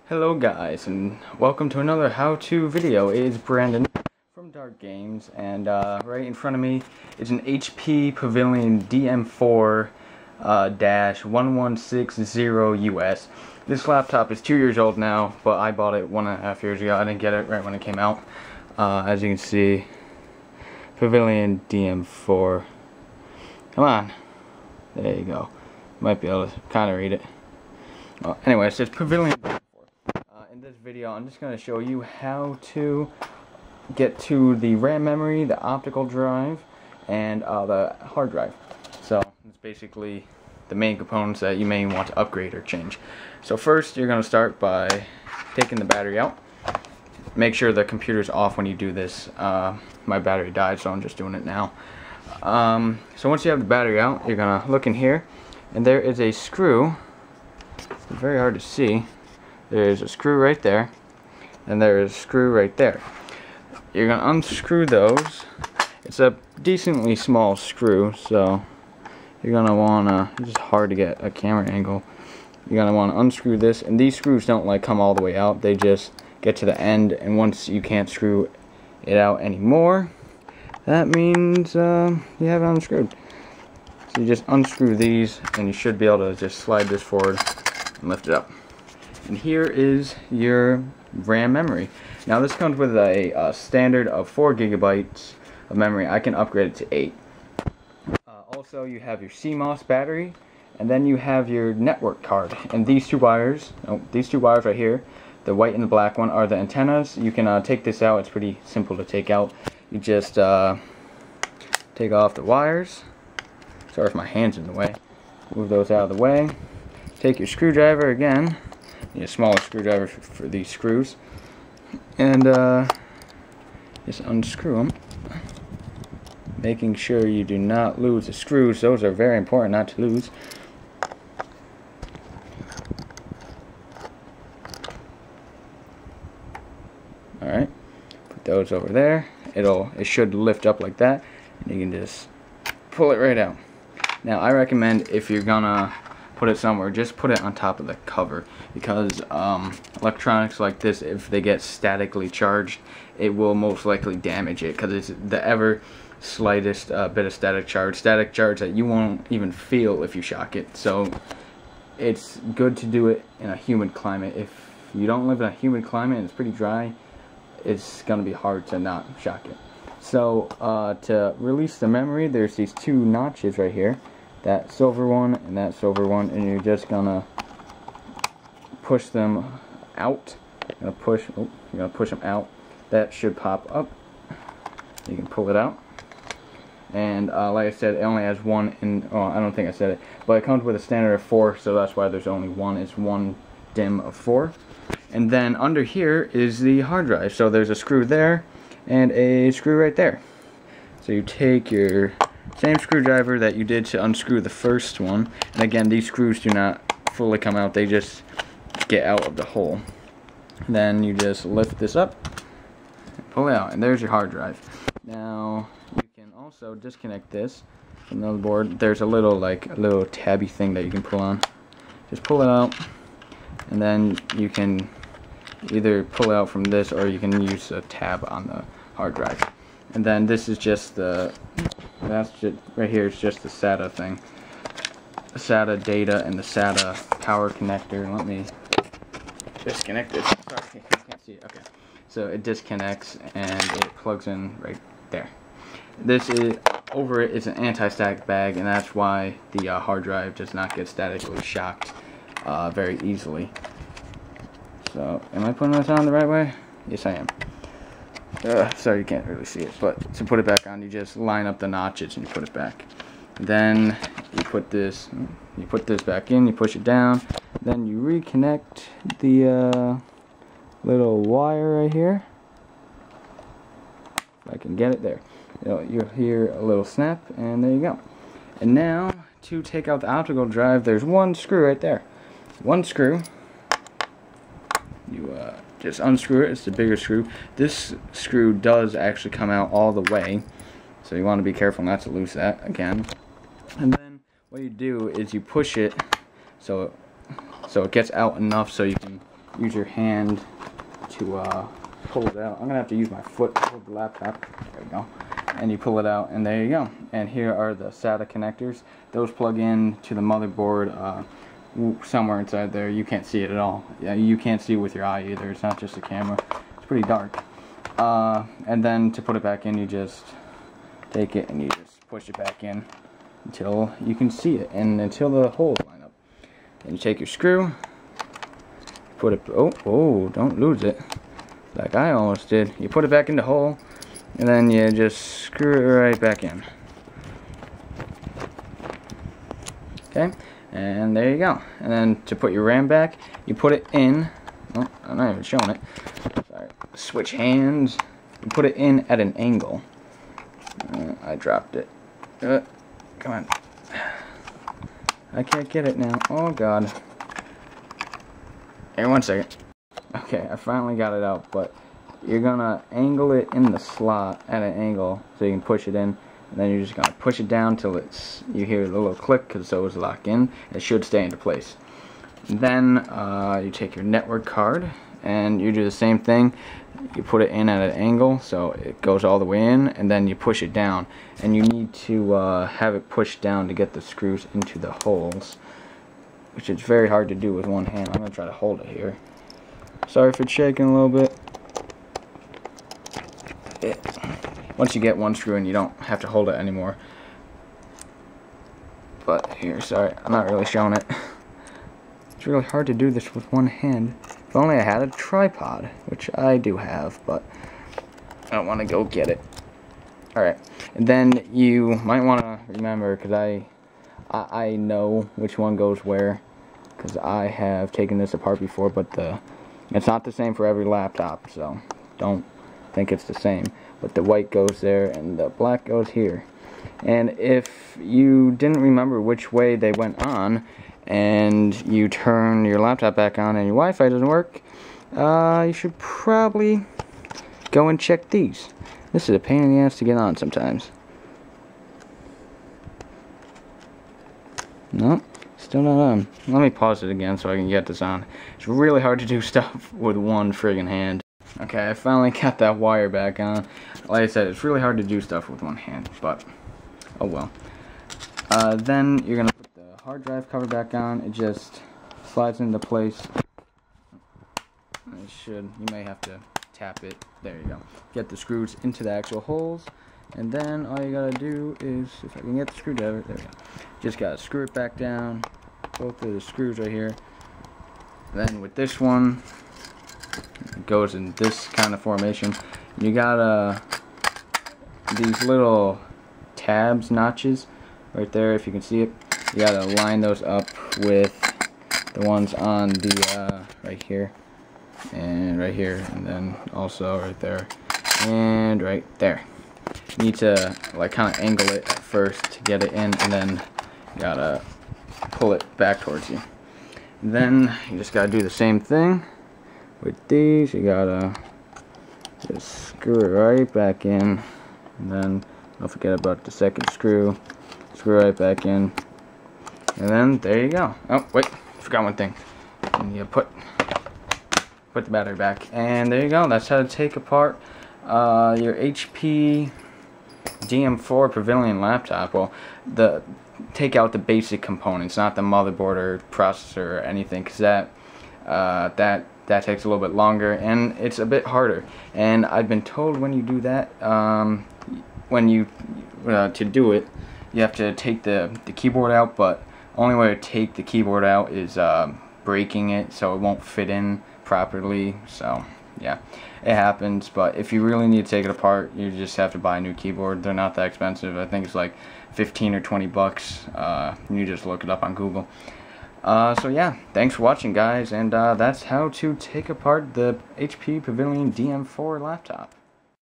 Hello guys, and welcome to another how-to video. It is Brandon from Dark Games, and right in front of me is an HP Pavillion DM4 -1160 US. This laptop is 2 years old now, but I bought it 1.5 years ago. I didn't get it right when it came out. As you can see, Pavillion DM4. Come on. There you go. Might be able to kind of read it. Well, anyway, it says Pavillion. In this video, I'm just going to show you how to get to the RAM memory, the optical drive, and the hard drive. So it's basically the main components that you may want to upgrade or change. So first, you're going to start by taking the battery out. Make sure the computer's off when you do this. My battery died, so I'm just doing it now. So once you have the battery out, you're going to look in here, and there is a screw. It's very hard to see. There's a screw right there, and there's a screw right there. You're going to unscrew those. It's a decently small screw, so you're going to want to, it's just hard to get a camera angle. You're going to want to unscrew this, and these screws don't like come all the way out. They just get to the end, and once you can't screw it out anymore, that means you have it unscrewed. So you just unscrew these, and you should be able to just slide this forward and lift it up. And here is your RAM memory. Now this comes with a standard of 4 gigabytes of memory. I can upgrade it to 8. Also, you have your CMOS battery, and then you have your network card. And these two wires, right here, the white and the black one, are the antennas. You can take this out. It's pretty simple to take out. You just take off the wires. Sorry if my hand's in the way. Move those out of the way. Take your screwdriver again. A smaller screwdriver for these screws, and just unscrew them, making sure you do not lose the screws. Those are very important not to lose. Alright, put those over there. It should lift up like that, and you can just pull it right out. Now I recommend, if you're gonna put it somewhere, just put it on top of the cover, because electronics like this, if they get statically charged, it will most likely damage it, because it's the ever slightest bit of static charge that you won't even feel if you shock it. So it's good to do it in a humid climate. If you don't live in a humid climate and it's pretty dry, it's gonna be hard to not shock it. So to release the memory, there's these two notches right here, that silver one and that silver one, and you're just gonna push them out. You're gonna push them out. That should pop up. You can pull it out, and like I said, it only has one in. Oh, I don't think I said it, but it comes with a standard of 4, so that's why there's only one. It's one DIMM of 4. And then under here is the hard drive. So there's a screw there and a screw right there. So you take your same screwdriver that you did to unscrew the first one, and again, these screws do not fully come out, they just get out of the hole. Then you just lift this up and pull it out, and there's your hard drive. Now you can also disconnect this from the board. There's a little tabby thing that you can pull on. Just pull it out, and then you can either pull it out from this, or you can use a tab on the hard drive. And then this is just the, that's just, right here is just the SATA thing. The SATA data and the SATA power connector. Let me disconnect it. Sorry, you can't see it. Okay. So it disconnects and it plugs in right there. This is, over it is an anti-static bag, and that's why the hard drive does not get statically shocked very easily. So, am I putting this on the right way? Yes, I am. Sorry, you can't really see it, but to put it back on, you just line up the notches and you put it back. Then you put this back in, you push it down, then you reconnect the little wire right here. If I can get it there. You'll hear a little snap, and there you go. And now, to take out the optical drive, there's one screw right there. One screw. You just unscrew it. It's the bigger screw. This screw does actually come out all the way, so you want to be careful not to lose that again. And then what you do is you push it so it gets out enough so you can use your hand to pull it out. I'm gonna have to use my foot to hold the laptop. There we go. And you pull it out, and there you go. And here are the SATA connectors. Those plug in to the motherboard somewhere inside there. You can't see it at all. Yeah, you can't see it with your eye either. It's not just a camera. It's pretty dark. And then to put it back in, you just take it and you just push it back in until you can see it, and until the holes line up. Then you take your screw, put it, oh, don't lose it, like I almost did. You put it back in the hole, and then you just screw it right back in. Okay, and there you go. And then to put your RAM back, you put it in, oh, I'm not even showing it, sorry, switch hands, you put it in at an angle. I dropped it. Come on. I can't get it now. Oh god. Here, 1 second. Okay, I finally got it out, but you're gonna angle it in the slot at an angle so you can push it in, and then you're just gonna push it down till you hear a little click, because so it's locked in. It should stay into place. Then you take your network card and you do the same thing. You put it in at an angle so it goes all the way in, and then you push it down, and you need to have it pushed down to get the screws into the holes, which is very hard to do with one hand. I'm gonna try to hold it here. Sorry if it's shaking a little bit. Once you get one screw in, you don't have to hold it anymore. But here, sorry, I'm not really showing it. It's really hard to do this with one hand. If only I had a tripod, which I do have, but I don't want to go get it. Alright, and then you might want to remember, because I know which one goes where, because I have taken this apart before, but it's not the same for every laptop, so don't think it's the same. But the white goes there, and the black goes here. And if you didn't remember which way they went on, and you turn your laptop back on and your Wi-Fi doesn't work, you should probably go and check these. This is a pain in the ass to get on sometimes. Nope, still not on. Let me pause it again so I can get this on. It's really hard to do stuff with one friggin' hand. Okay, I finally got that wire back on. Like I said, it's really hard to do stuff with one hand, but oh well. Then you're gonna put the hard drive cover back on. It just slides into place. It should. You may have to tap it. There you go. Get the screws into the actual holes, and then all you gotta do is, if I can get the screwdriver, there we go. Just gotta screw it back down. Both of the screws right here. Then with this one, it goes in this kind of formation. You got these little tabs, notches right there, if you can see it. You gotta line those up with the ones on the right here and right here, and then also right there and right there. You need to like kind of angle it at first to get it in, and then you gotta pull it back towards you. And then you just gotta do the same thing with these. You gotta just screw it right back in, and then don't forget about the second screw. Screw right back in, and then there you go. Oh wait, forgot one thing. And you put the battery back, and there you go. That's how to take apart your HP DM4 Pavillion laptop. Well, take out the basic components, not the motherboard or processor or anything, because that takes a little bit longer and it's a bit harder. And I've been told when you do that, to do it, you have to take the keyboard out, but only way to take the keyboard out is breaking it so it won't fit in properly. So yeah, it happens. But if you really need to take it apart, you just have to buy a new keyboard. They're not that expensive. I think it's like 15 or 20 bucks. You just look it up on Google. So yeah, thanks for watching, guys, and that's how to take apart the HP Pavillion DM4 laptop.